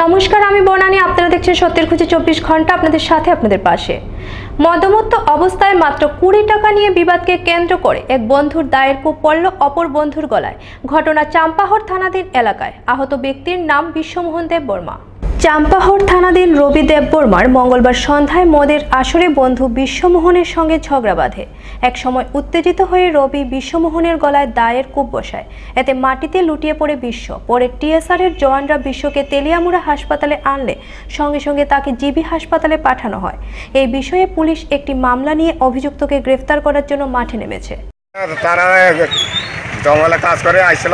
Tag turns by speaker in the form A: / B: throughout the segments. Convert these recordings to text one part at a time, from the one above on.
A: নমস্কার, আমি বনানী। আপনারা দেখছেন সত্যের খোঁজে 24 ঘন্টা, আপনাদের সাথে আপনাদের পাশে। মদমত্ত অবস্থায় মাত্র 20 টাকা নিয়ে বিবাদকে কেন্দ্র করে এক বন্ধুর দায়ের কোপ পড়ল অপর বন্ধুর গলায়। ঘটনা চাম্পাহর থানাধীন এলাকায়। আহত ব্যক্তির নাম বিশ্বমোহন দেব বর্মা। চাম্পাহর থানাধীন রবি দেব বর্মার মঙ্গলবার সন্ধ্যায় মদের আসরে বন্ধু বিশ্বমোহনের সঙ্গে ঝগড়া বাঁধে। এক সময় উত্তেজিত হয়ে রবি বিশ্বমোহনের গলায় দায়ের কোপ বসায়। এতে মাটিতে লুটিয়ে পড়ে বিশ্ব। পরে টিএসআরের জওয়ানরা বিশ্বকে তেলিয়ামুড়া হাসপাতালে আনলে সঙ্গে সঙ্গে তাকে জিবি হাসপাতালে পাঠানো হয়। এই বিষয়ে পুলিশ একটি মামলা নিয়ে অভিযুক্তকে গ্রেফতার করার জন্য মাঠে নেমেছে।
B: তারা জঙ্গলে কাজ করে আইছিল,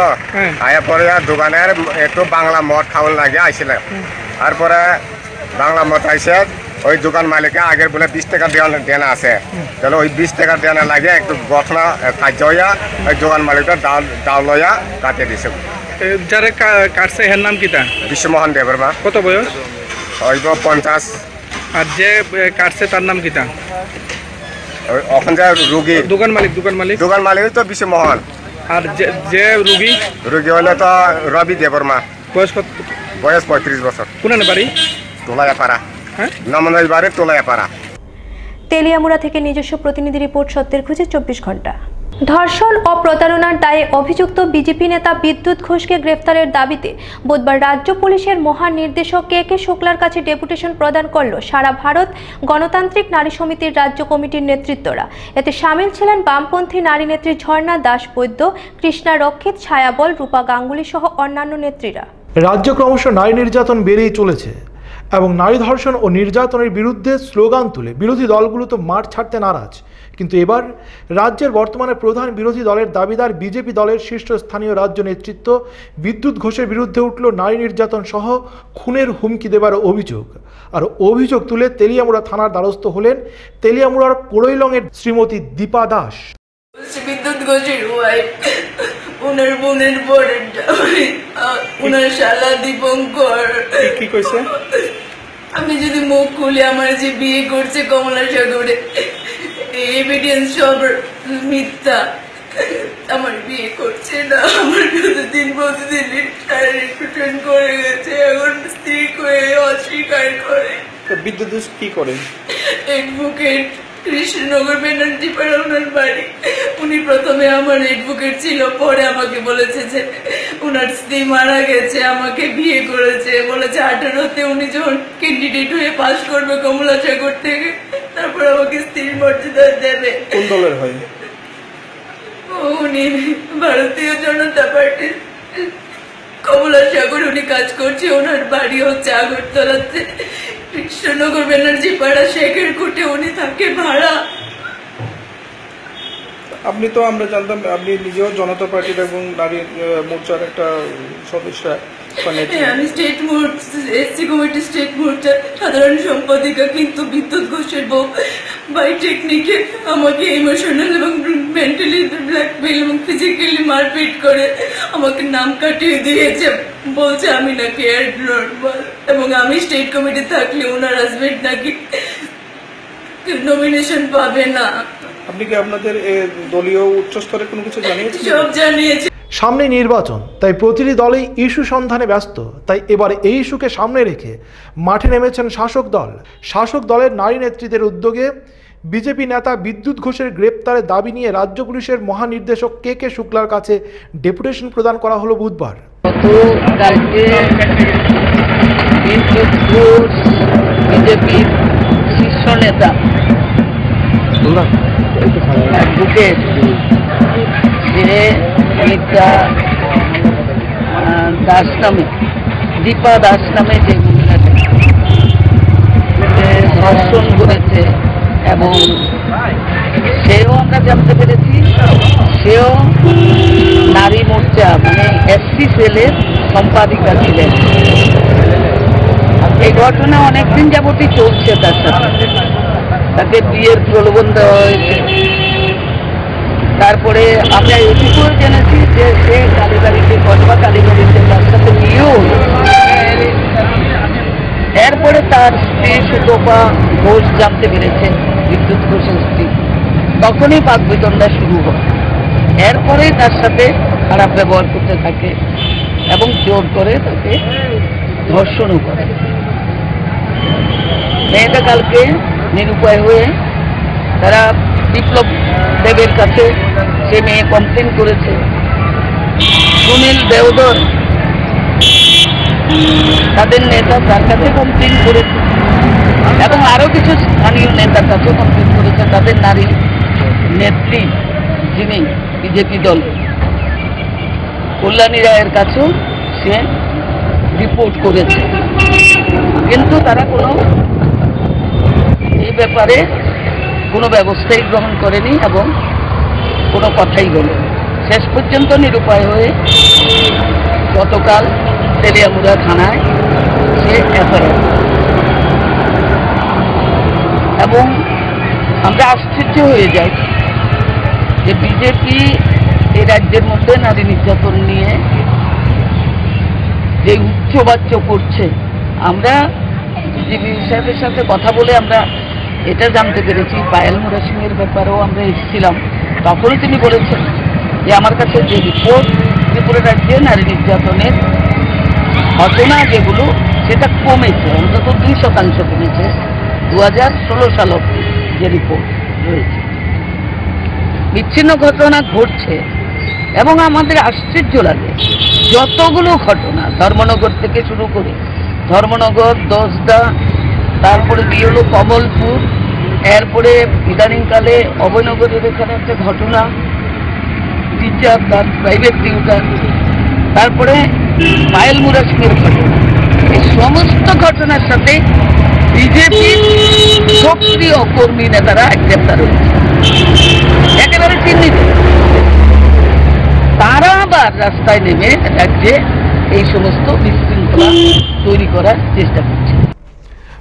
B: আয়ার পরে দোকানের একটু বাংলা মদ খাওয়ার লাগে আইছিল। তারপরে বাংলা মদ আইসে ওই দোকান মালিকে আগের বলে 20 টাকা দেনা আছে, তাহলে ওই 20 টাকা দেনা লাগে একটু ঘটনা কার্য হইয়া ওই দোকান মালিকটা ডাল লইয়া কাটিয়ে দিছে।
C: যারা কাটছে এর নাম কিতা?
B: বিশ্বমোহন দেব বর্মা।
C: কত বয়স?
B: হইব 50।
C: আর যে কাটছে তার নাম কিতা?
B: ওখান যে রুগী
C: দোকান মালিক
B: তো বিশ্বমোহন। আর
C: যে রুগী
B: হইলে তো রবি দেব বর্মা।
C: বয়স কত?
B: বয়স 35 বছর।
C: কোন বাড়ি?
B: তোলায়াপাড়া। নামনাই বাড়ি তোলায়াপাড়া।
A: তেলিয়ামুড়া থেকে নিজস্ব প্রতিনিধি রিপোর্ট, সত্যের খোঁজে 24 ঘন্টা। ধর্ষণ ও প্রতারণার দায়ে অভিযুক্ত বিজেপি নেতা বিদ্যুৎ ঘোষকে গ্রেফতারের দাবিতে বুধবার রাজ্য পুলিশের মহানির্দেশক কে শুক্লার কাছে ডেপুটেশন প্রদান করল সারা ভারত গণতান্ত্রিক নারী সমিতির রাজ্য কমিটির নেতৃত্বরা। এতে সামিল ছিলেন বামপন্থী নারী নেত্রী ঝর্ণা দাস বৈদ্য, কৃষ্ণা রক্ষিত, ছায়াবল, রূপা গাঙ্গুলি সহ অন্যান্য নেত্রীরা।
D: রাজ্যে ক্রমশ নারী নির্যাতন বেড়েই চলেছে এবং নারী ধর্ষণ ও নির্যাতনের বিরুদ্ধে স্লোগান তুলে বিরোধী দলগুলো তো মাঠ ছাড়তে নারাজ। কিন্তু এবার রাজ্যের বর্তমানে প্রধান বিরোধী দলের দাবিদার বিজেপি দলের শীর্ষস্থানীয় রাজ্য নেতৃত্ব বিদ্যুৎ ঘোষের বিরুদ্ধে উঠল নারী নির্যাতন সহ খুনের হুমকি দেবার অভিযোগ। আর অভিযোগ তুলে তেলিয়ামুড়া থানার দ্বারস্থ হলেন তেলিয়ামুড়ার কোড়ইলংয়ের শ্রীমতী দীপা দাস।
E: বিদ্যুৎ ঘোষের ওয়াইফ, ওনার বোনের বরের ওনার শালা দীপঙ্কর।
C: কি কইছে?
E: আমি যদি মুখ খুলে আমার যে বিয়ে করছে কমলা সাগরে, এভিডেন্স সব মিথ্যা। আমার বিয়ে করছে না, আমার প্রতিদিন রিটার্ন করে গেছে, এখন স্ত্রী হয়ে অস্বীকার করে।
C: বিদ্যুৎ কি করে?
E: অ্যাডভোকেট, কৃষ্ণনগর ব্যানার্জি পাড়া ওনার বাড়ি। উনি প্রথমে আমার অ্যাডভোকেট ছিল, পরে আমাকে বলেছে যে ওনার স্ত্রী মারা গেছে, আমাকে বিয়ে করেছে। বলেছে 18তে উনি যখন ক্যান্ডিডেট হয়ে পাস করবে কমলা সাগর থেকে, তারপর আমাকে স্ত্রীর মর্যাদা দেবে।
C: কোন দলের হয়?
E: উনি ভারতীয় জনতা পার্টি কমলা সাগর উনি কাজ করছে। ওনার বাড়ি হচ্ছে আগরতলাতে, কৃষ্ণনগর ব্যানার্জি পাড়া শেখের কোটে উনি থাকে ভাড়া।
C: আপনি তো আমরা জানতাম আপনি নিজেও জনতা পার্টির এবং নারী মোর্চার একটা সদস্য।
E: আমি স্টেট এসসি কমিটি স্টেট মোর্চার সাধারণ সম্পাদিকা। কিন্তু বিদ্যুৎ ঘোষের বউ বাই টেকনিকে আমাকে ইমোশনাল এবং মেন্টালি ব্ল্যাকমেইল এবং ফিজিক্যালি মারপিট করে আমাকে নাম কাটিয়ে দিয়েছে। বলছে আমি নাকি নর্মাল, এবং আমি স্টেট কমিটি থাকলে ওনার হাজবেন্ড নাকি নমিনেশন পাবে না।
C: আপনি কি আপনাদের দলীয় উচ্চ স্তরে কোনো কিছু জানিয়েছেন?
E: সব জানিয়েছে।
D: সামনে নির্বাচন, তাই প্রতিটি দলেই ইস্যু সন্ধানে ব্যস্ত। তাই এবার এই ইস্যুকে সামনে রেখে মাঠে নেমেছেন শাসক দল। শাসক দলের নারী নেতৃত্বের উদ্যোগে বিজেপি নেতা বিদ্যুৎ ঘোষের গ্রেপ্তারের দাবি নিয়ে রাজ্য পুলিশের মহানির্দেশক কে শুক্লার কাছে ডেপুটেশন প্রদান করা হলো বুধবার।
F: বিজেপির শীর্ষ নেতা অ্যাডভোকেট যে দীপা দাস নামে যে মহিলাকে ধর্ষণ করেছে, এবং সেও আমরা জানতে পেরেছি সেও নারী মোর্চা মানে এসসি সেলের সম্পাদিকা ছিলেন। এই ঘটনা অনেকদিন যাবতই চলছে। তার সাথে তাকে বিয়ের প্রলোভন দেওয়া হয়েছে। তারপরে আমরা এটুকুও জেনেছি যে সে কালীবাড়িতে কসবা কালীবাড়িতে তার সাথে বিয়েও। এরপরে তার স্ত্রী সুতপা ঘোষ জানতে পেরেছে, বিদ্যুৎ ঘোষের স্ত্রী, তখনই বাকবিতণ্ডা শুরু হয়। এরপরেই তার সাথে খারাপ ব্যবহার করতে থাকে এবং জোর করে তাকে ধর্ষণও করে। মেয়েটা কালকে নিরুপায় হয়ে তারা বিপ্লব দেবের কাছে সে মেয়ে কমপ্লেন করেছে, সুনীল দেওধর তাদের নেতা তার কাছে কমপ্লেন করেছে, এবং আরো কিছু স্থানীয় নেতার কাছে কমপ্লেন করেছে। তাদের নারী নেত্রী যিনি বিজেপি দল কল্যাণী রায়ের কাছেও সে রিপোর্ট করেছে, কিন্তু তারা কোনো এই ব্যাপারে কোনো ব্যবস্থাই গ্রহণ করেনি এবং কোনো কথাই বলেনি। শেষ পর্যন্ত নিরুপায় হয়ে গতকাল তেলিয়ামুড়া থানায় সে এফআইআর, এবং আমরা আশ্চর্য হয়ে যাই যে বিজেপি এই রাজ্যের মধ্যে নারী নির্যাতন নিয়ে যে উচ্চবাচ্য করছে। আমরা বিজেপি সাহেবের সাথে কথা বলে আমরা এটা জানতে পেরেছি, পায়েল মুরা সিংয়ের ব্যাপারেও আমরা এসেছিলাম, তখনই তিনি বলেছেন যে আমার কাছে যে রিপোর্ট ত্রিপুরা রাজ্যে নারী নির্যাতনের ঘটনা যেগুলো সেটা কমেছে, অন্তত 2% কমেছে 2016 সাল অবধি যে রিপোর্ট রয়েছে। বিচ্ছিন্ন ঘটনা ঘটছে এবং আমাদের আশ্চর্য লাগে যতগুলো ঘটনা, ধর্মনগর থেকে শুরু করে ধর্মনগর, দশদা, তারপরে দিয়ে হলো কমলপুর, এরপরে ইদানিংকালে অভয়নগরের এখানে একটা ঘটনা, টিচার তার প্রাইভেট টিউটার, তারপরে পায়েল মুরা সিংয়ের ঘটনা। এই সমস্ত ঘটনার সাথে বিজেপি সক্রিয় কর্মী নেতারা গ্রেপ্তার হয়েছে, একেবারে চিহ্নিত। তারা আবার রাস্তায় নেমে রাজ্যে এই সমস্ত বিশৃঙ্খলা তৈরি করার চেষ্টা করছে।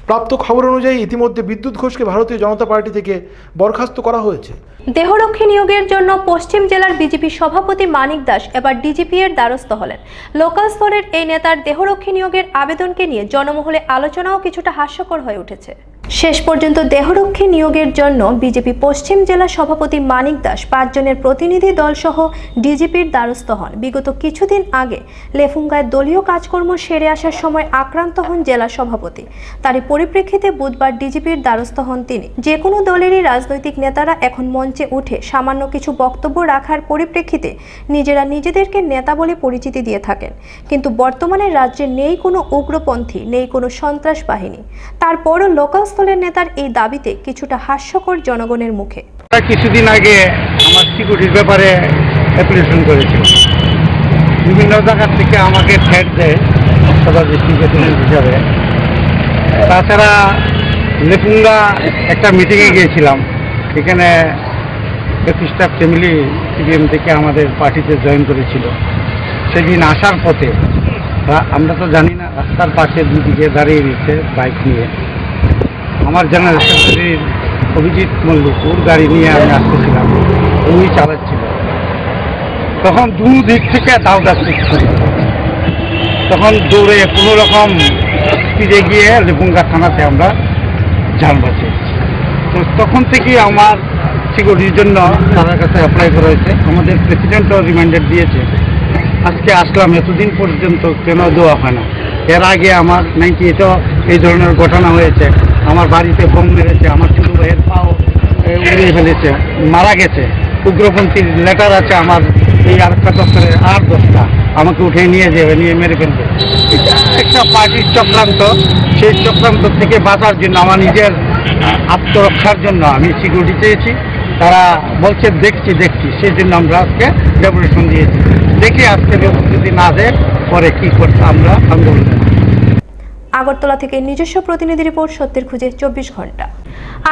D: প্রাপ্ত খবর অনুযায়ী ইতিমধ্যে বিদ্যুৎ ঘোষকে ভারতীয় জনতা পার্টি থেকে বরখাস্ত করা হয়েছে।
A: দেহরক্ষী নিয়োগের জন্য পশ্চিম জেলার বিজেপি সভাপতি মানিক দাস এবার ডিজিপি এর দ্বারস্থ হলেন। লোকাল স্তরের এই নেতার দেহরক্ষী নিয়োগের আবেদনকে নিয়ে জনমহলে আলোচনাও কিছুটা হাস্যকর হয়ে উঠেছে। শেষ পর্যন্ত দেহরক্ষী নিয়োগের জন্য বিজেপি পশ্চিম জেলা সভাপতি মানিক দাস 5 জনের প্রতিনিধি দল সহ ডিজিপির দ্বারস্থ হন। বিগত কিছুদিন আগে লেফুঙ্গায় দলীয় কাজকর্ম সেরে আসার সময় আক্রান্ত হন জেলা সভাপতি। তারই পরিপ্রেক্ষিতে বুধবার ডিজিপির দ্বারস্থ হন তিনি। যে কোনো দলেরই রাজনৈতিক নেতারা এখন মঞ্চে উঠে সামান্য কিছু বক্তব্য রাখার পরিপ্রেক্ষিতে নিজেরা নিজেদেরকে নেতা বলে পরিচিতি দিয়ে থাকেন, কিন্তু বর্তমানে রাজ্যে নেই কোনো উগ্রপন্থী, নেই কোনো সন্ত্রাস বাহিনী। তারপরও লোকাল স্তরের নেতার এই দাবিতে কিছুটা হাস্যকর জনগণের মুখে।
G: কিছুদিন আগে আমার সিকিউরিটির ব্যাপারে অ্যাপ্লিকেশন করেছিল, বিভিন্ন জায়গা থেকে আমাকে থ্রেট দেয় সদর ডিস্ট্রিক্ট হিসাবে। তাছাড়া লেপুঙ্গা একটা মিটিংয়ে গিয়েছিলাম, এখানে 25টা ফ্যামিলি সিপিএম থেকে আমাদের পার্টিতে জয়েন করেছিল। সেদিন আসার পথে আমরা তো জানি না, রাস্তার পাশে দুদিকে দাঁড়িয়ে দিচ্ছে বাইক নিয়ে। আমার জেনারেল সেক্রেটারির অভিজিৎ মল্লিক ওর গাড়ি নিয়ে আমি আসতেছিলাম, উনি চালাচ্ছিল। তখন দুদিক থেকে দাউদা শিখছে, তখন দৌড়ে কোনো রকম স্পিডে গিয়ে লেপুঙ্গা থানাতে আমরা যান বাঁচি। তো তখন থেকেই আমার সিকিউরিটির জন্য তাদের কাছে অ্যাপ্লাই করা হয়েছে। আমাদের প্রেসিডেন্টও রিমাইন্ডার দিয়েছে। আজকে আসলাম, এতদিন পর্যন্ত কেন দেওয়া হয় না? এর আগে আমার 98-এ এই ধরনের ঘটনা হয়েছে। আমার বাড়িতে বোম মেরেছে, আমার ছোট ভাইয়ের পাও উড়িয়ে ফেলেছে, মারা গেছে। উগ্রপন্থীর লেটার আছে আমার এই আরেকটা দপ্তরের 8-10টা, আমাকে উঠে নিয়ে যাবে, নিয়ে মেরে ফেলবে। এটা একটা পার্টির চক্রান্ত। সেই চক্রান্ত থেকে বাঁচার জন্য, আমার নিজের আত্মরক্ষার জন্য আমি সিকিউরিটি চেয়েছি। তারা বলছে দেখছি, সেই জন্য আমরা আজকে ডেপুটেশন দিয়েছি। দেখি আজকে যদি না দেয় পরে কি করতে আমরা আন্দোলন।
A: আগরতলা থেকে নিজস্ব প্রতিনিধি রিপোর্ট, সত্যের খুঁজে 24 ঘন্টা।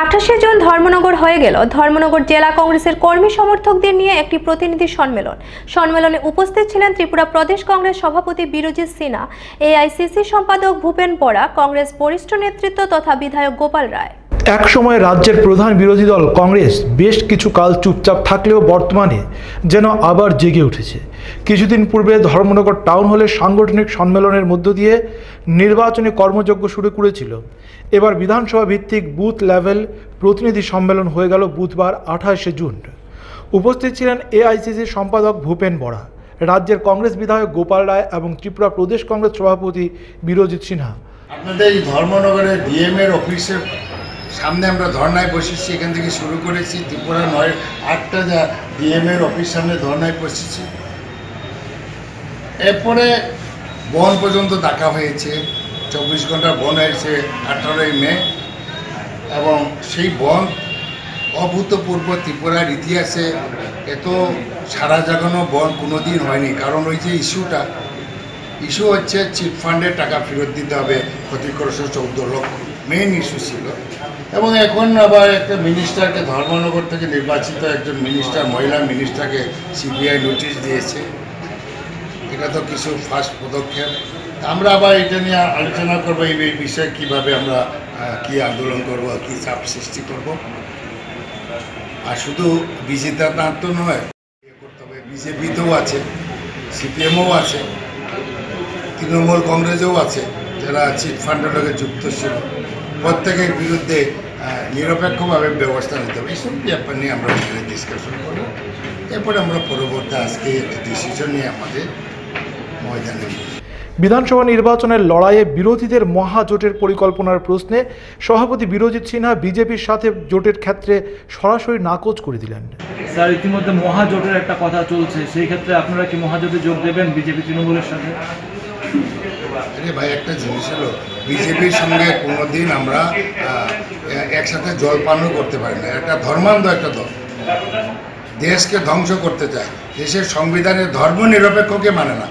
A: 28শে জুন ধর্মনগর হয়ে গেল ধর্মনগর জেলা কংগ্রেসের কর্মী সমর্থকদের নিয়ে একটি প্রতিনিধি সম্মেলন। সম্মেলনে উপস্থিত ছিলেন ত্রিপুরা প্রদেশ কংগ্রেস সভাপতি বিরজিৎ সিনহা, এআইসিসি সম্পাদক ভূপেন বরা, কংগ্রেস বরিষ্ঠ নেতৃত্ব তথা বিধায়ক গোপাল রায়।
D: এক সময় রাজ্যের প্রধান বিরোধী দল কংগ্রেস বেশ কিছু কাল চুপচাপ থাকলেও বর্তমানে যেন আবার জেগে উঠেছে। কিছুদিন পূর্বে ধর্মনগর টাউন হলে সাংগঠনিক সম্মেলনের মধ্য দিয়ে নির্বাচনী কর্মযজ্ঞ শুরু করেছিল। এবার বিধানসভা ভিত্তিক বুথ লেভেল প্রতিনিধি সম্মেলন হয়ে গেল বুধবার 28শে জুন। উপস্থিত ছিলেন এআইসিসির সম্পাদক ভূপেন বরা, রাজ্যের কংগ্রেস বিধায়ক গোপাল রায় এবং ত্রিপুরা প্রদেশ কংগ্রেস সভাপতি বীরজিৎ সিনহা।
H: আপনাদের এই ধর্মনগরে ডিএমের অফিসের সামনে আমরা ধর্নায় বসেছি, এখান থেকে শুরু করেছি। ত্রিপুরা 8টা ডিএমের অফিস সামনে ধর্নায় বসেছি। এরপরে বন পর্যন্ত ডাকা হয়েছে, 24 ঘন্টা বন হয়েছে 18ই মে, এবং সেই বন অভূতপূর্ব ত্রিপুরার ইতিহাসে এত সারা জাগানো বন কোনোদিন হয়নি। কারণ ওই যে ইস্যু হচ্ছে চিট ফান্ডের টাকা ফেরত দিতে হবে, ক্ষতিগ্রস্ত 14 লক্ষ মেইন ইস্যু ছিল। এবং এখন আবার একটা মিনিস্টারকে, ধর্মনগর থেকে নির্বাচিত একজন মিনিস্টার, মহিলা মিনিস্টারকে সিবিআই নোটিশ দিয়েছে। এটা তো কিছু ফার্স্ট পদক্ষেপ। আমরা আবার এটা নিয়ে আলোচনা করবো, এই বিষয়ে কীভাবে আমরা কি আন্দোলন করব, কি চাপ সৃষ্টি করব। আর শুধু বিজেতার তো নয়, করতে হবে, বিজেপিতেও আছে, সিপিএমও আছে, তৃণমূল কংগ্রেসেও আছে, যারা চিট ফান্ডের লগে যুক্ত ছিল। প্রত্যেকের বিরুদ্ধে নিরপেক্ষভাবে ব্যবস্থা নিতে হবে। এইসব ব্যাপার নিয়ে আমরা এখানে ডিসকাশন করব। এরপরে আমরা পরবর্তী আজকে একটা ডিসিশন নিয়ে আমাদের ময়দানে।
D: বিধানসভা নির্বাচনের লড়াইয়ে বিরোধীদের মহাজোটের পরিকল্পনার প্রশ্নে সভাপতি বীরজিৎ সিনহা বিজেপির সাথে জোটের ক্ষেত্রে সরাসরি নাকচ করে দিলেন।
I: স্যার, ইতিমধ্যে মহাজোটের একটা কথা চলছে, সেই ক্ষেত্রে আপনারা কি মহাজোটে যোগ দেবেন বিজেপি তৃণমূলের সাথে?
H: আরে ভাই, একটা জিনিস হলো, বিজেপির সঙ্গে কোনোদিন আমরা একসাথে জলপানও করতে পারি না। একটা ধর্মান্ধ একটা দল, দেশকে ধ্বংস করতে চায়, দেশের সংবিধানের ধর্মনিরপেক্ষকে মানে না।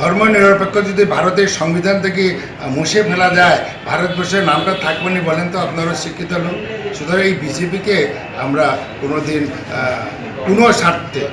H: ধর্মনিরপেক্ষ যদি ভারতের সংবিধান থেকে মুছে ফেলা যায়, ভারতবর্ষের নামটা থাকবে না, বলেন তো আপনারা শিক্ষিত লোক। সুতরাং এই বিজেপিকে আমরা কোনোদিন কোনো স্বার্থে,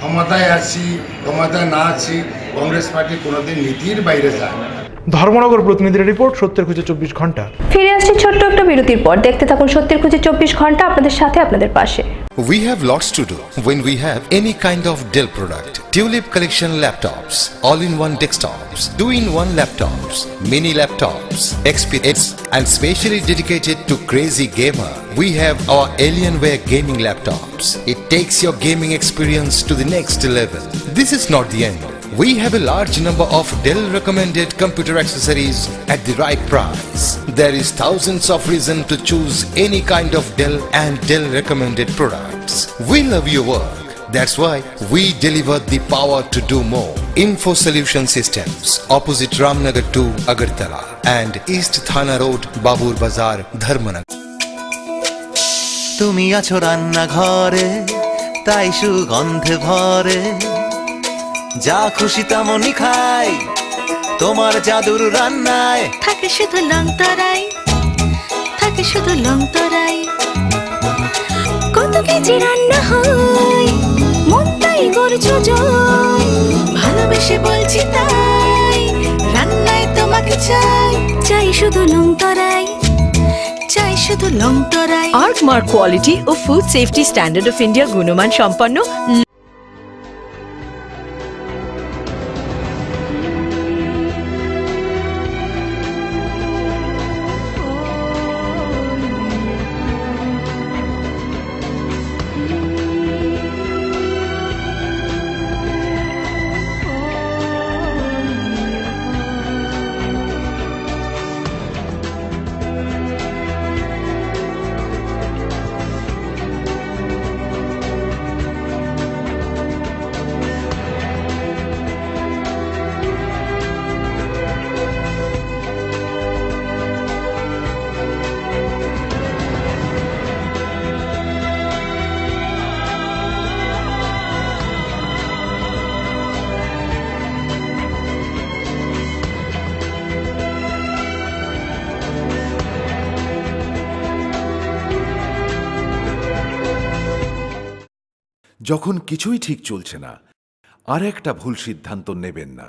H: ক্ষমতায় আছি ক্ষমতায় না আছি, কংগ্রেস পার্টি কোনোদিন নীতির বাইরে যায় না।
D: ধর্মনগর প্রতিনিধির রিপোর্ট, সত্যের খুঁজে 24 ঘন্টা।
A: ফিরে আসছি ছোট্ট একটা বিরতির পর। দেখতে থাকুন সত্যের খুঁজে 24 ঘন্টা, আপনাদের সাথে আপনাদের পাশে।
J: We have lots to do when we have any kind of Dell product. Tulip collection laptops, all-in-one desktops, 2-in-1 laptops, mini laptops, XPS, and specially dedicated to crazy gamer. We have our Alienware gaming laptops. It takes your gaming experience to the next level. This is not the end. We have a large number of Dell recommended computer accessories at the right price. There is thousands of reasons to choose any kind of Dell and Dell recommended products. We love your work. That's why we deliver the power to do more. Info Solution Systems, opposite Ramnagar 2, Agartala, and East Thana Road, Babur Bazar, Dharmanagar.
K: তুমি আছো রান্না ঘরে, তাই সুগন্ধে ভরে, যা খুশি তেমনই খাই, তোমার জাদুর রান্নায়
L: থাকে শুধু লং তরাই, থাকে শুধু লং তরাই। কত কেজি রান্না হয়, মনটাই করছো জয়, ভালোবেসে বলছি তাই, রান্নায় তোমাকে চাই, চাই শুধু লং তরাই, চাই শুধু লং তরাই।
M: আর্টমার্ক কোয়ালিটি ও food safety standard of India গুণমান সম্পন্ন।
N: যখন কিছুই ঠিক চলছে না, আর একটা ভুল সিদ্ধান্ত নেবেন না।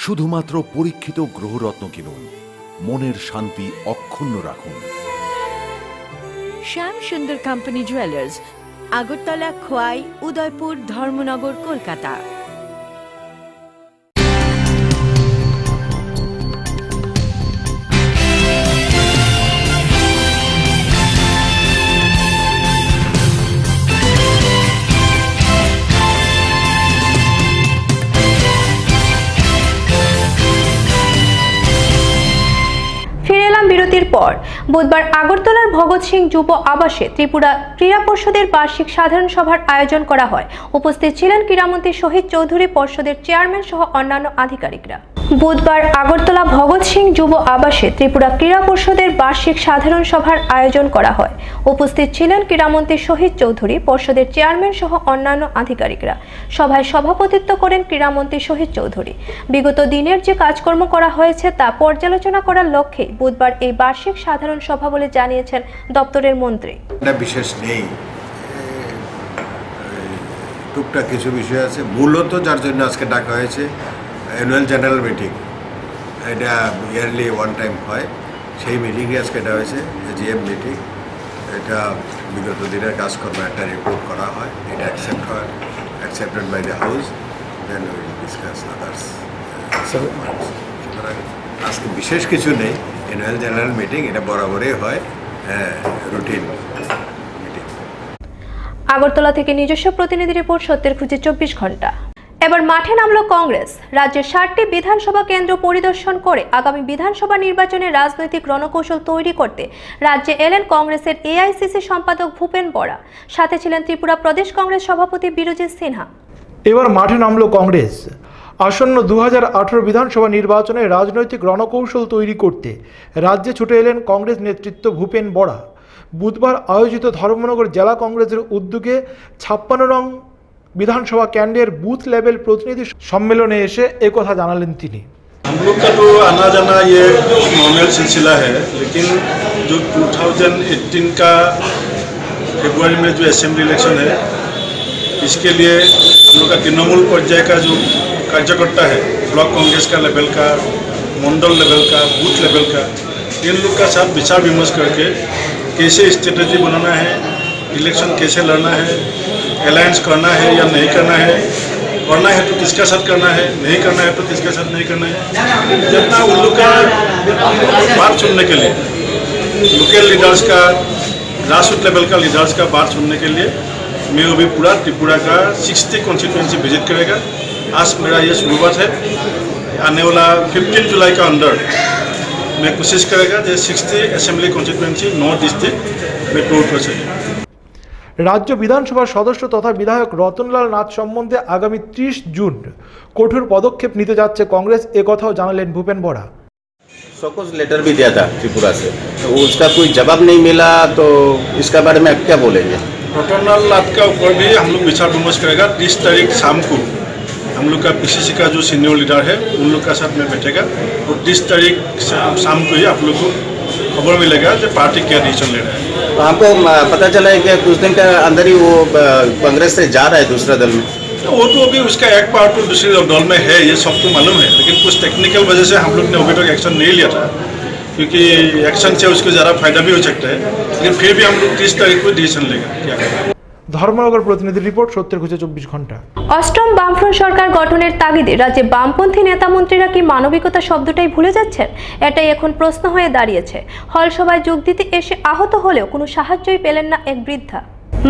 N: শুধুমাত্র পরীক্ষিত গ্রহরত্ন কিনুন, মনের শান্তি অক্ষুণ্ণ রাখুন।
M: শ্যাম সুন্দর কোম্পানি জুয়েলার্স, আগরতলা, খোয়াই, উদয়পুর, ধর্মনগর, কলকাতা।
A: বিরতির পর বুধবার আগরতলার ভগৎ সিং যুব আবাসে ত্রিপুরা ক্রীড়া পর্ষদের বার্ষিক সাধারণ সভার আয়োজন করা হয়। উপস্থিত ছিলেন ক্রীড়ামন্ত্রী শহীদ চৌধুরী, পর্ষদের চেয়ারম্যান সহ অন্যান্য আধিকারিকরা। বুধবার আগরতলা ভগৎ সিং যুব আবাসে ত্রিপুরা ক্রীড়া পর্ষদের বার্ষিক সাধারণ সভার আয়োজন করা হয়। উপস্থিত ছিলেন ক্রীড়ামন্ত্রী শহীদ চৌধুরী, পর্ষদের চেয়ারম্যান সহ অন্যান্য আধিকারিকরা। সভায় সভাপতিত্ব করেন ক্রীড়ামন্ত্রী শহীদ চৌধুরী। বিগত দিনের যে কাজকর্ম করা হয়েছে তা পর্যালোচনা করার লক্ষ্যে বুধবার এই বার্ষিক সাধারণ সভা বলে জানিয়েছেন দপ্তরের মন্ত্রী।
O: বিশেষ নেই, টুকটাক কিছু বিষয় আছে। মূলত যার জন্য আজকে ডাকা হয়েছে অ্যানুয়াল জেনারেল মিটিং, এটা ইয়ারলি ওয়ান টাইম হয়, সেই মিটিংয়ে আজকে এটা হয়েছে এজিএম মিটিং। এটা বিগত দিনের কাজকর্ম একটা রিপোর্ট করা হয়, এটা accepted by the house, then will discuss others. সুতরাং আজকে বিশেষ কিছু নেই, অ্যানুয়াল জেনারেল মিটিং এটা বরাবরই হয়, রুটিন মিটিং।
A: আগরতলা থেকে নিজস্ব প্রতিনিধি রিপোর্ট, সত্যের খুঁজে 24 ঘন্টা। এবার মাঠে নামল কংগ্রেস। রাজ্যের 60টি বিধানসভা কেন্দ্র পরিদর্শন করে আগামী বিধানসভা নির্বাচনে রাজনৈতিক রণকৌশল তৈরি করতে রাজ্যে এলেন কংগ্রেসের এআইসিসি সম্পাদক ভূপেন বরা। সাথে ছিলেন ত্রিপুরা প্রদেশ কংগ্রেস সভাপতি বীরজিৎ সিনহা।
D: এবার মাঠে নামল কংগ্রেস। আসন্ন 2018 বিধানসভা নির্বাচনে রাজনৈতিক রণকৌশল তৈরি করতে রাজ্যে ছুটে এলেন কংগ্রেস নেতৃত্ব ভূপেন বরা। বুধবার আয়োজিত ধর্মনগর জেলা কংগ্রেসের উদ্যোগে 56 নং विधानसभा कैंडेर बूथ लेवल प्रतिनिधि सम्मेलन एसे एक कथा जानालेन तिनी।
P: हम लोग का तो आना जाना ये नॉर्मल सिलसिला है, लेकिन जो 2018 का फरवरी में जो असेंबली इलेक्शन है, इसके लिए हम लोग का तृणमूल पर्याय का जो कार्यकर्ता है, ब्लॉक कांग्रेस का लेवल का, मंडल लेवल का, बूथ लेवल का, इन लोग का साथ विचार विमर्श करके कैसे स्ट्रेटेजी बनाना है, इलेक्शन कैसे लड़ना है, अलायंस करना है या नहीं करना है तो किसका साथ करना है, नहीं करना है तो किसका साथ नहीं करना है, जितना उन लोग का बात सुनने के लिए, लोकल लीडर्स का, ग्रासरूट लेवल का लीडर्स का बात सुनने के लिए मैं अभी पूरा त्रिपुरा का 60 कॉन्स्टिट्यूंसी विजिट करेगा। आज मेरा ये शुरुआत है, आने वाला 15 जुलाई का अंदर मैं कोशिश करेगा जो 60 असेंबली कॉन्स्टिट्यूंसी नॉर्थ डिस्ट्रिक्ट में टूर कर सके।
D: राज्य विधानसभा सदस्य तथा विधायक रतनलाल नाथ सम्बन्धे आगामी 30 जून कठोर पदक्षेप नीते जाच्छे कांग्रेस, एक कथाओ जानालेन भूपेन बरा।
Q: कुछ लेटर भी दिया था त्रिपुरा से, तो उसका कोई जवाब नहीं मिला, तो इसका बारे में आप क्या बोलेंगे?
P: रतनलाल नाथ का ऊपर भी हम लोग विचार विमर्श करेगा। 30 तारीख शाम को हम लोग का पीसीसी का जो सीनियर लीडर है उन लोग का साथ में बैठेगा, और 30 तारीख शाम को ही आप लोग को खबर मिलेगा जो पार्टी क्या डिसीजन ले रहा है।
Q: तो हमको पता चला है कि कुछ दिन के अंदर ही वो कांग्रेस से जा रहा है दूसरे दल में।
P: तो वो तो अभी उसका एक पार्ट तो दूसरे दल में है, ये सबको मालूम है, लेकिन कुछ टेक्निकल वजह से हम लोग ने अभी तक एक्शन नहीं लिया था, क्योंकि एक्शन से उसको ज़्यादा फायदा भी हो सकता है, लेकिन फिर भी हम लोग 30 तारीख को डिसीजन लेगा क्या करना है।
D: धर्मनगर प्रतिनिधि रिपोर्ट, सत्येर खुঁজে 24 घंटा।
A: অষ্টম বামফ্রন্ট সরকার গঠনের তাগিদে রাজ্যে বামপন্থী নেতা মন্ত্রীরা কি মানবিকতা শব্দটাই ভুলে যাচ্ছেন? এটাই এখন প্রশ্ন হয়ে দাঁড়িয়েছে। হল সভায় যোগ দিতে এসে আহত হলেও কোনো সাহায্যই পেলেন না এক বৃদ্ধা।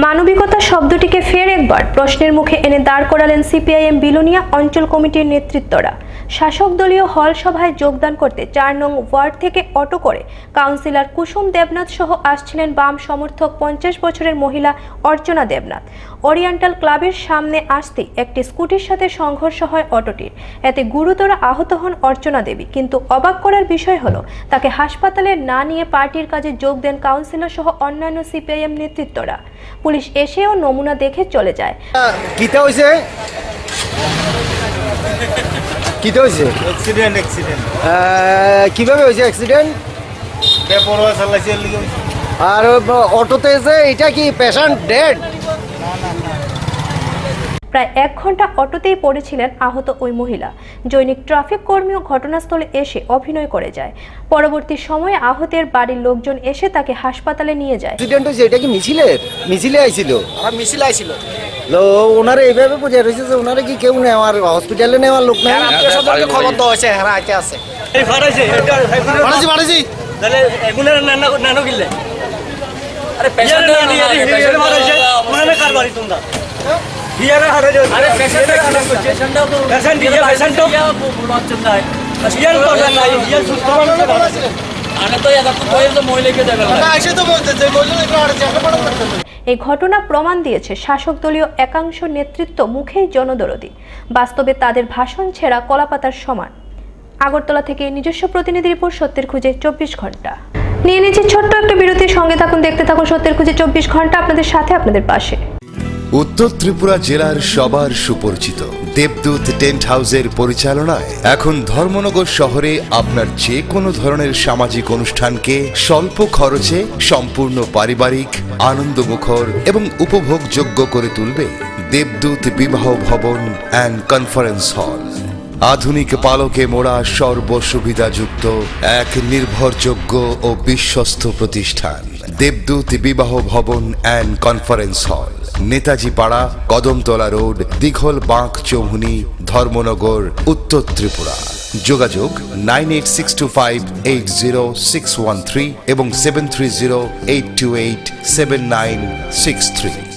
A: মানবিকতা শব্দটিকে ফের একবার প্রশ্নের মুখে এনে দাঁড় করালেন সিপিআইএম বিলোনিয়া অঞ্চল কমিটির নেতৃত্বরা। শাসক দলীয় হল সভায় যোগদান করতে 4 নং ওয়ার্ড থেকে অটো করে কাউন্সিলর কুসুম দেবনাথ সহ আসছিলেন বাম সমর্থক 50 বছরের মহিলা অর্চনা দেবনাথ। ওরিয়েন্টাল ক্লাবের সামনে আসতেই একটি স্কুটির সাথে সংঘর্ষ হয় অটোটির। এতে গুরুতর আহত হন অর্চনা দেবী, কিন্তু অবাক করার বিষয় হলো তাকে হাসপাতালে না নিয়ে পার্টির কাজে যোগ দেন কাউন্সিলর সহ অন্যান্য সিপিআইএম নেতৃত্বরা। পুলিশ এসেও নমুনা দেখে চলে যায়।
R: কিটা হইছে অ্যাক্সিডেন্ট কিভাবে হয়েছে অ্যাক্সিডেন্ট? বেপরোয়া চালাইছে আর অটোতে এসে এটা কি পেশেন্ট ডেড?
A: প্রায় 1 ঘন্টা অটোতেই পড়েছিলেন আহত ওই মহিলা। জৈনিক ট্রাফিক কর্মীও ঘটনাস্থলে এসে অভিনয় করে যায়। পরবর্তী সময়ে আহতের বাড়ির লোকজন এসে তাকে হাসপাতালে নিয়ে যায়।
R: অ্যাক্সিডেন্ট হয়েছে, এটা কি মিছিলে আইছিল? আর মিছিলে আইছিল, ওনারা এইভাবে বুঝে রয়েছে যে ওনারা কি কেউ নেওয়ার হসপিটালে নেওয়ার লোক নেই। খবর তো হয়েছে, হ্যাঁ আইতে আছে ফাড়াইছি তাহলে এগুলোর নানো কিনলে আরে পেশেন্ট মানে কার বাড়ি তোমরা হিয়ারে হারে আরে পেশেন্ট পেশেন্ট হিয়া পেশেন্ট তো বুড়া চন্দায় হিয়ার তো না হিয়ার সুস্থ মানুষ
A: এই ঘটনা প্রমাণ দিয়েছে শাসক দলীয় একাংশ নেতৃত্ব মুখেই জনদরদি, বাস্তবে তাদের ভাষণ ছেঁড়া কলাপাতার সমান। আগরতলা থেকে নিজস্ব প্রতিনিধি রিপোর্ট, সত্যের খুঁজে 24 ঘন্টা। নিয়ে নিচ্ছে ছোট্ট একটা বিরতির, সঙ্গে থাকুন, দেখতে থাকুন সত্যের খুঁজে 24 ঘন্টা, আপনাদের সাথে আপনাদের পাশে।
J: উত্তর ত্রিপুরা জেলার সবার সুপরিচিত দেবদূত টেন্ট হাউসের পরিচালনায় এখন ধর্মনগর শহরে আপনার যে কোনো ধরনের সামাজিক অনুষ্ঠানকে স্বল্প খরচে সম্পূর্ণ পারিবারিক, আনন্দমুখর এবং উপভোগযোগ্য করে তুলবে দেবদূত বিবাহ ভবন অ্যান্ড কনফারেন্স হল। আধুনিক পালকে মোড়া সর্বসুবিধাযুক্ত এক নির্ভরযোগ্য ও বিশ্বস্ত প্রতিষ্ঠান দেবদূত বিবাহ ভবন অ্যান্ড কনফারেন্স হল, নেতাজি পাড়া, কদমতলা রোড, দিঘল বাঁক চৌমুহনী, ধর্মনগর, উত্তর ত্রিপুরা। যোগাযোগ 9862580613 এবং 7308287963।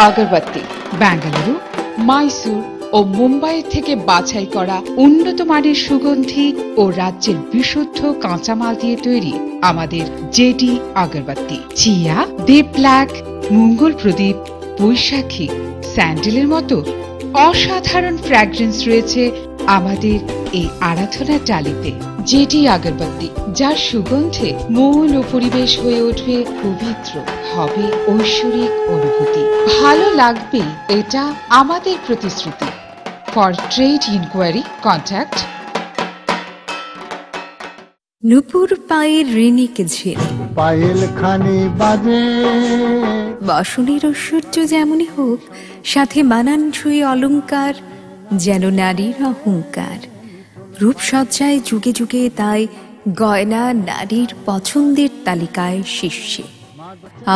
S: আগরবাতি বেঙ্গালুরু, মাইসুর ও মুম্বাই থেকে বাছাই করা উন্নত মানের সুগন্ধি ও রাজ্যের বিশুদ্ধ কাঁচামাল দিয়ে তৈরি আমাদের জেডি আগরবাতি। চিয়া, দেব ব্ল্যাক, মঙ্গল প্রদীপ, বৈশাখী, স্যান্ডেলের মতো অসাধারণ ফ্র্যাগ্রেন্স রয়েছে আমাদের এই আরাধনা ডালিতে। জেডি আগরবাতি, যার সুগন্ধে মন ও পরিবেশ হয়ে উঠবে পবিত্র, হবে ঐশ্বরিক অনুভূতি। ভালো লাগবে, এটা আমাদের প্রতিশ্রুতি। For trade inquiry contact.
T: নুপুর পায়ের ঋণিক ঝিল,
U: পায়েল খানি বাজে,
T: বসনের ঐশ্বর্য যেমনই হোক, সাথে মানানসই অলংকার, যেন নারীর অহংকার। রূপসজ্জায় যুগে যুগে তাই গয়না নারীর পছন্দের তালিকায় শীর্ষে।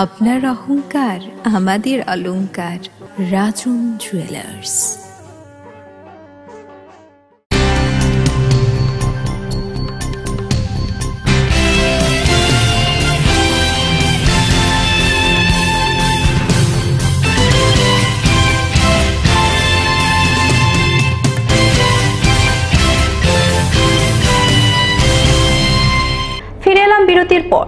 T: আপনার অহংকার আমাদের অলংকার, রাজন জুয়েলার্স।
A: ফিরে এলাম বিরতির পর।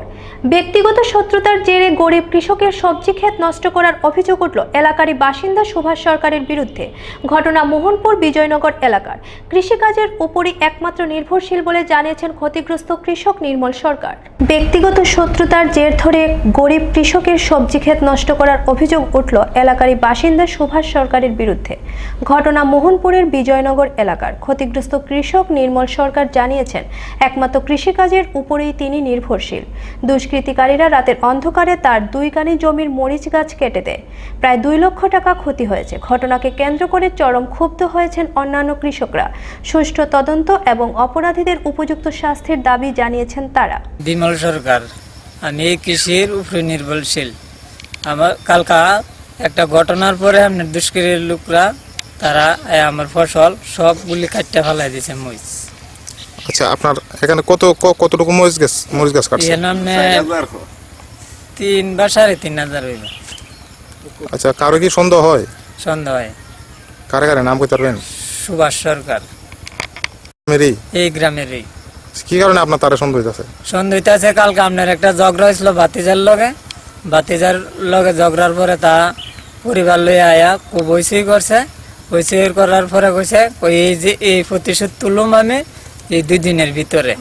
A: ব্যক্তিগত শত্রুতার জেরে গরিব কৃষকের সবজি ক্ষেত নষ্ট করার অভিযোগ উঠল এলাকারই বাসিন্দা সুভাষ সরকারের বিরুদ্ধে। ঘটনা মোহনপুর বিজয়নগর এলাকার। কৃষিকাজের উপরই একমাত্র নির্ভরশীল বলে জানিয়েছেন ক্ষতিগ্রস্ত কৃষক নির্মল সরকার। ব্যক্তিগত শত্রুতার জের ধরে গরিব কৃষকের সবজি ক্ষেত নষ্ট করার অভিযোগ উঠল এলাকারই বাসিন্দা সুভাষ সরকারের বিরুদ্ধে। ঘটনা মোহনপুরের বিজয়নগর এলাকার। ক্ষতিগ্রস্ত কৃষক নির্মল সরকার জানিয়েছেন একমাত্র কৃষিকাজের উপরেই তিনি নির্ভরশীল। দুষ্কৃতিকারীরা রাতের অন্ধকারে তার 2 কানি জমির মরিচ গাছ কেটে দেয়। প্রায় 2 লক্ষ টাকা ক্ষতি হয়েছে। ঘটনাকে কেন্দ্র করে চরম ক্ষুব্ধ হয়েছেন অন্যান্য কৃষকরা। সুষ্ঠু তদন্ত এবং অপরাধীদের উপযুক্ত শাস্তির দাবি জানিয়েছেন তারা।
V: বিমল সরকার, আমি কৃষির উপরে নির্ভরশীল। আমার কালকা একটা ঘটনার পরে আপনার দুষ্কৃতির লোকরা তারা আমার ফসল সবগুলি কাটতে ফেলাই দিয়েছে মরিচ।
W: আচ্ছা, আপনার এখানে কতটুকু মরিচ গাছ কাটছে?
V: 3 বা 3.5 হইল।
W: আচ্ছা, কারো কি সন্দেহ হয়?
V: সন্দেহ হয়।
W: কারে কারে নাম কইতে পারবেন?
V: সুভাষ সরকার, এই গ্রামেরই।
W: কি কারণে আপনার তারে সন্দেহ হইতাছে?
V: সন্দেহ হইতাছে কালকে আপনার একটা ঝগড়া হয়েছিল বাতিজার লগে ঝগড়ার পরে তা পরিবার লইয়া আয়া খুব বৈশই করছে। বৈশই করার পরে কইছে এই যে এই প্রতিশোধ তুলুম আমি এই 2 দিনের ভিতরে।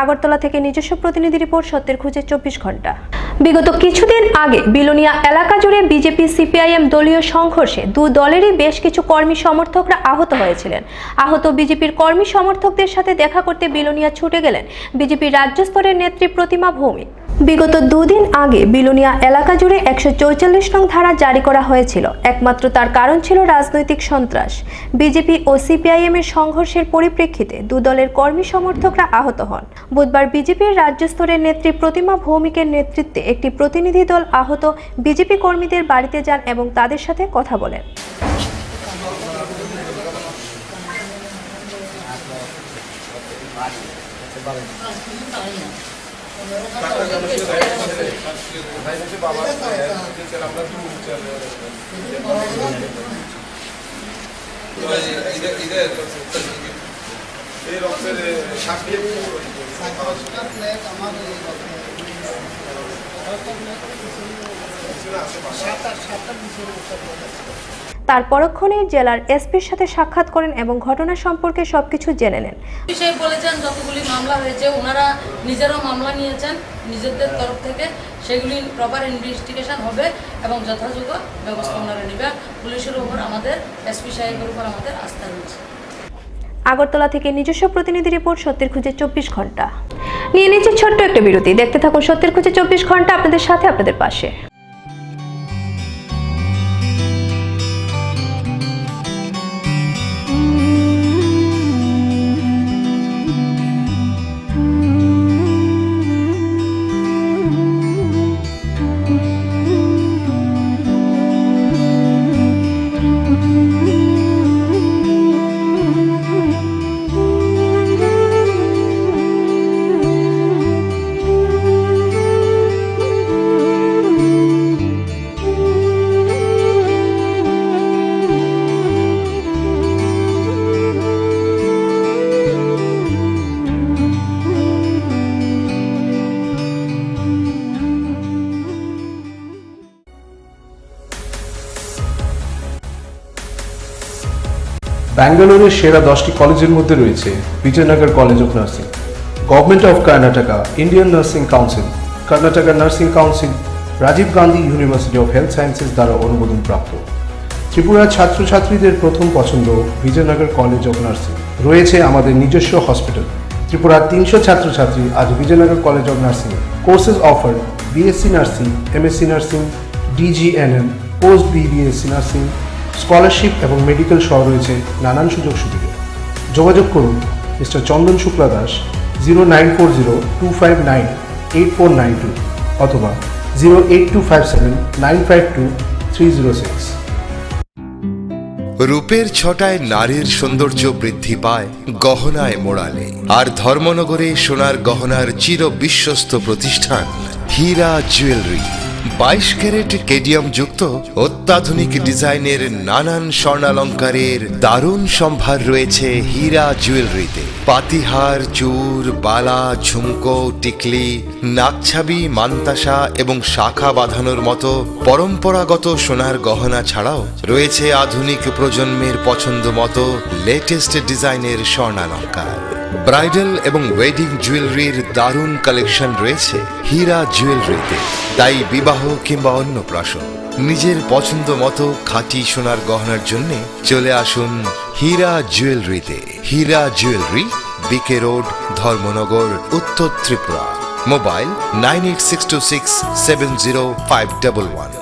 A: আগরতলা থেকে নিজস্ব প্রতিনিধি রিপোর্ট, সত্যের খুঁজে 24 ঘন্টা। বিগত কিছুদিন আগে বিলোনিয়া এলাকা জুড়ে বিজেপি সিপিআইএম দলীয় সংঘর্ষে 2 দলেরই বেশ কিছু কর্মী সমর্থকরা আহত হয়েছিলেন। আহত বিজেপির কর্মী সমর্থকদের সাথে দেখা করতে বিলোনিয়া ছুটে গেলেন বিজেপির রাজ্য স্তরের নেত্রী প্রতিমা ভৌমিক। বিগত দুদিন আগে বিলোনিয়া এলাকা জুড়ে 144 নং ধারা জারি করা হয়েছিল। একমাত্র তার কারণ ছিল রাজনৈতিক সন্ত্রাস। বিজেপি ও সিপিআইএম এর সংঘর্ষের পরিপ্রেক্ষিতে দু দলের কর্মী সমর্থকরা আহত হন। বুধবার বিজেপির রাজ্য স্তরের নেত্রী প্রতিমা ভৌমিকের নেতৃত্বে একটি প্রতিনিধি দল আহত বিজেপি কর্মীদের বাড়িতে যান এবং তাদের সাথে কথা বলেন। তার পরক্ষণেই জেলার এসপির সাথে সাক্ষাৎ করেন এবং ঘটনা সম্পর্কে সবকিছু জেনে নেন।
B: বিষয়ে বলেছেন যতগুলি মামলা হয়েছে ওনারা নিজেরাও মামলা নিয়েছেন নিজেদের তরফ থেকে, সেগুলি প্রপার ইনভেস্টিগেশন হবে এবং যথাযোগ্য ব্যবস্থা ওনারা নেবে। পুলিশের উপর আমাদের, এসপি সাহেবের উপর আমাদের আস্থা রয়েছে।
A: আগরতলা থেকে নিজস্ব প্রতিনিধি রিপোর্ট, সত্যের খুঁজে 24 ঘন্টা। নিয়ে নিচ্ছে ছোট্ট একটা বিরতি, দেখতে থাকুন সত্যের খুঁজে 24 ঘন্টা, আপনাদের সাথে আপনাদের পাশে।
C: ব্যাঙ্গালোরের সেরা 10টি কলেজের মধ্যে রয়েছে Vijayanagar college of nursing, government of Karnataka, Indian nursing council, Karnataka nursing council, Rajiv Gandhi university of health sciences দ্বারা অনুমোদন প্রাপ্ত। ত্রিপুরার ছাত্রছাত্রীদের প্রথম পছন্দ বিজয়নগর কলেজ অফ নার্সিং। রয়েছে আমাদের নিজস্ব হসপিটাল। ত্রিপুরার 300 ছাত্রছাত্রী আজ Vijayanagar college of nursing. Courses offer BSc nursing, MSc nursing, DGNM, post BBSc nursing, scholarship এবং মেডিকেল সহ রয়েছে নানান সুযোগ সুবিধা। যোগাযোগ করুন মিস্টার চন্দন শুক্লা দাস 094025988492 অথবা 08257952306।
J: রূপের ছটায় নারীর সৌন্দর্য বৃদ্ধি পায় গহনায় মোড়ালে, আর ধর্মনগরে সোনার গহনার চির বিশ্বস্ত প্রতিষ্ঠান হীরা জুয়েলারি। 22 ক্যারেট কেডিয়াম যুক্ত অত্যাধুনিক ডিজাইনের নানান স্বর্ণালঙ্কারের দারুণ সম্ভার রয়েছে হীরা জুয়েলারিতে। পাতিহার, চূড়, বালা, ঝুমকো, টিকলি, নাকছাবি, মান্তাসা এবং শাখা বাঁধানোর মতো পরম্পরাগত সোনার গহনা ছাড়াও রয়েছে আধুনিক প্রজন্মের পছন্দ মতো লেটেস্ট ডিজাইনের স্বর্ণালঙ্কার। ব্রাইডাল এবং ওয়েডিং জুয়েলারির দারুণ কালেকশন রয়েছে হীরা জুয়েলারিতে। তাই বিবাহ কিংবা অন্নপ্রাশন নিজের পছন্দ মতো খাঁটি সোনার গহনার জন্য চলে আসুন হীরা জুয়েলারিতে। হীরা জুয়েলারি, বিকে রোড, ধর্মনগর, উত্তর ত্রিপুরা। মোবাইল 9862670511।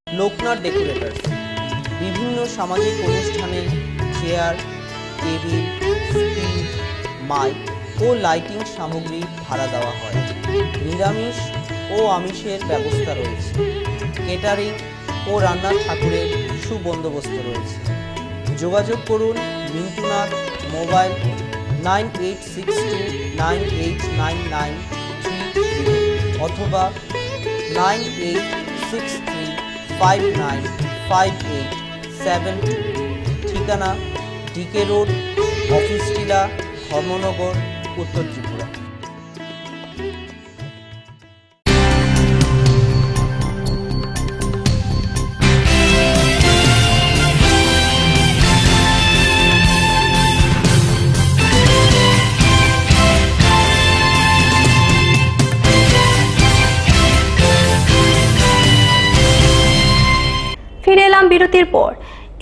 E: লোকনাথ ডেকোরেটরস বিভিন্ন সামাজিক অনুষ্ঠানে চেয়ার, টেবিল, স্ক্রিন, মাইক ও লাইটিং সামগ্রী ভাড়া দেওয়া হয়। নিরামিষ ও আমিষের ব্যবস্থা রয়েছে। কেটারিং ও রান্নার ঠাকুরের সুবন্দোবস্ত রয়েছে। যোগাযোগ করুন মিন্টুনাথ, মোবাইল 9862989930 অথবা 9863595872। ঠিকানা ডিকে রোড, অফিস টিলা, ধর্মনগর, উত্তর ত্রিপুরা।
A: ফিরে এলাম বিরতির পর।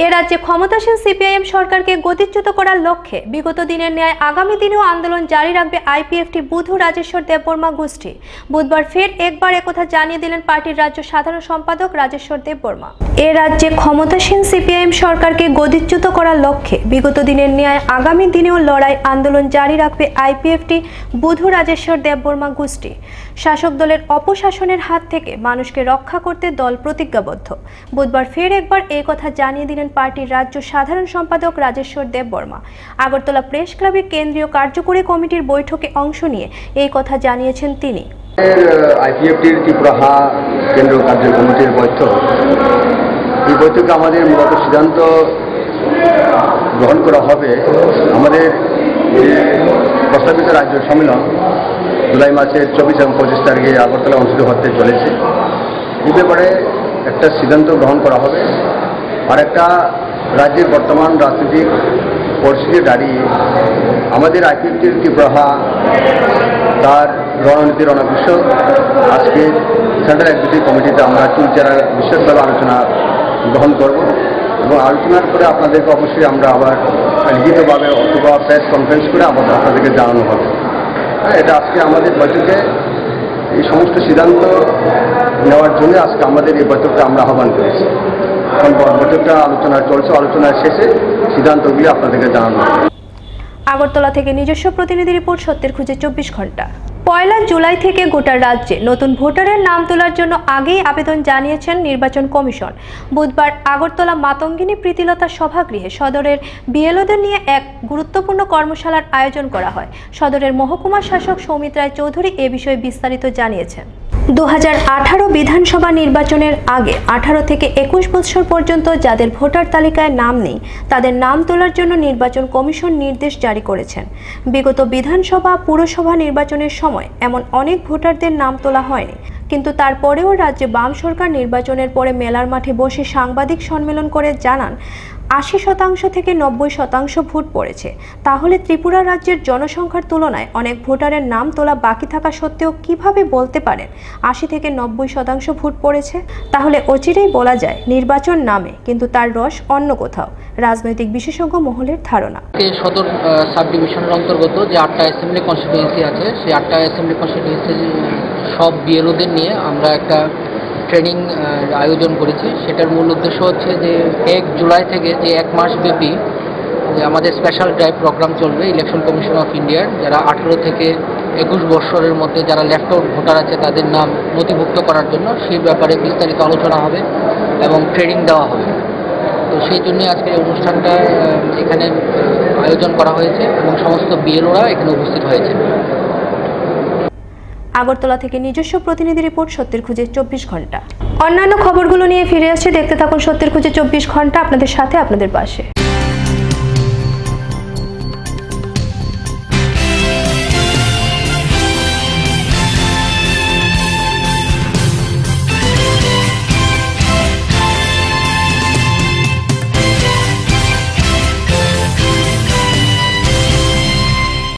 A: এ রাজ্যে ক্ষমতাসীন সিপিআইএম সরকারকে গতিচ্যুত করার লক্ষ্যে বিগত দিনের ন্যায় আগামী দিনেও আন্দোলন জারি রাখবে আইপিএফটি বুধু রাজেশ্বর দেববর্মা গোষ্ঠী। বুধবার ফের একবার একথা জানিয়ে দিলেন পার্টির রাজ্য সাধারণ সম্পাদক রাজেশ্বর দেববর্মা। এ রাজ্যে ক্ষমতাসীন সিপিআইএম সরকারকে গতিচ্যুত করার লক্ষ্যে বিগত দিনের ন্যায় আগামী দিনেও লড়াই আন্দোলন জারি রাখবে আইপিএফটি বুধু রাজেশ্বর দেববর্মা গোষ্ঠী। শাসক দলের অপশাসনের হাত থেকে মানুষকে রক্ষা করতে দল প্রতিজ্ঞাবদ্ধ। বুধবার ফের একবার এই কথা জানিয়ে দিলেন পার্টির রাজ্য সাধারণ সম্পাদক রাজেশ্বর দেববর্মা। আগরতলা প্রেস ক্লাবে কেন্দ্রীয় কার্যকরী কমিটির বৈঠকে অংশ নিয়ে এই কথা জানিয়েছেন তিনি।
F: আইপিএফটির ত্রিপুরা কেন্দ্রীয় কার্যকরী কমিটির বৈঠক, এই বৈঠকে আমাদের মূলত সিদ্ধান্ত গ্রহণ করা হবে। আমাদের প্রস্তাবিত রাজ্য সম্মেলন জুলাই মাসের 24 এবং 25 তারিখে আগরতলা অনুষ্ঠিত হতে চলেছে। এই ব্যাপারে একটা সিদ্ধান্ত গ্রহণ করা হবে। আর একটা রাজ্যের বর্তমান রাজনৈতিক পরিস্থিতি দাঁড়িয়ে আমাদের আইপিএফটির ত্রিপুরা তার রণনীতি রণবিষয় আজকে সেন্ট্রাল এক্সিকিউটিভ কমিটিতে আমরা চুলচেরা বিশেষভাবে আলোচনা গ্রহণ করব এবং আলোচনার পরে আপনাদেরকে অবশ্যই আমরা আবার লিখিতভাবে অথবা প্রেস কনফারেন্স করে আপনাদেরকে জানানো হবে। এটা আজকে আমাদের বৈঠকে এই সমস্ত সিদ্ধান্ত নেওয়ার জন্য আজকে আমাদের এই বৈঠকটা আমরা আহ্বান করেছি। এখন বৈঠকটা আলোচনা চলছে, আলোচনার শেষে সিদ্ধান্তগুলি আপনাদেরকে জানানো হবে।
A: আগরতলা থেকে নিজস্ব প্রতিনিধি রিপোর্ট, সত্যের খুঁজে 24 ঘন্টা। 1 জুলাই থেকে গোটা রাজ্যে নতুন ভোটারের নাম তোলার জন্য আগেই আবেদন জানিয়েছেন নির্বাচন কমিশন। বুধবার আগরতলা মাতঙ্গিনী প্রীতিলতা সভাগৃহে সদরের বিএলওদের নিয়ে এক গুরুত্বপূর্ণ কর্মশালার আয়োজন করা হয়। সদরের মহকুমা শাসক সৌমিত রায় চৌধুরী এ বিষয়ে বিস্তারিত জানিয়েছেন। 2018 বিধানসভা নির্বাচনের আগে 18 থেকে 21 বছর পর্যন্ত যাদের ভোটার তালিকায় নাম নেই তাদের নাম তোলার জন্য নির্বাচন কমিশন নির্দেশ জারি করেছেন। বিগত বিধানসভা পুরসভা নির্বাচনের সময় এমন অনেক ভোটারদের নাম তোলা হয়নি, কিন্তু তারপরেও রাজ্যে বাম সরকার নির্বাচনের পরে মেলার মাঠে বসে সাংবাদিক সম্মেলন করে জানান 80% থেকে 90% ভোট পড়েছে। তাহলে ত্রিপুরা রাজ্যের জনসংখ্যার তুলনায় অনেক ভোটারের নাম তোলা বাকি থাকা সত্ত্বেও কিভাবে বলতে পারেন 80 থেকে 90% ভোট পড়েছে? তাহলে অচিরেই বলা যায় নির্বাচন নামে, কিন্তু তার রস অন্য কোথাও। রাজনৈতিক বিশেষজ্ঞ মহলের ধারণা।
G: সদর সাব ডিভিশনের অন্তর্গত যে 8টা অ্যাসেম্বলি কনস্টিটিউয়েন্সি আছে, সেই 8টা অ্যাসেম্বলি কনস্টিটিউয়েন্সি সব বিএলওদের নিয়ে আমরা একটা ট্রেনিং আয়োজন করেছি। সেটার মূল উদ্দেশ্য হচ্ছে যে 1 জুলাই থেকে যে 1 মাস ব্যাপী যে আমাদের স্পেশাল ড্রাইভ প্রোগ্রাম চলবে ইলেকশন কমিশন অফ ইন্ডিয়ার, যারা 18 থেকে 21 বছরের মধ্যে যারা লেফট আউট ভোটার আছে তাদের নাম নথিভুক্ত করার জন্য সেই ব্যাপারে বিস্তারিত আলোচনা হবে এবং ট্রেনিং দেওয়া হবে। তো সেই জন্যই আজকে এই অনুষ্ঠানটা এখানে আয়োজন করা হয়েছে এবং সমস্ত বিএলওরা এখানে উপস্থিত হয়েছে।
A: আগরতলা থেকে নিজস্ব প্রতিনিধি রিপোর্ট, সত্যের খুঁজে 24 ঘন্টা। অন্যান্য খবরগুলো নিয়ে ফিরে আসছে, দেখতে থাকুন সত্যের খুঁজে 24 ঘন্টা, আপনাদের সাথে আপনাদের পাশে।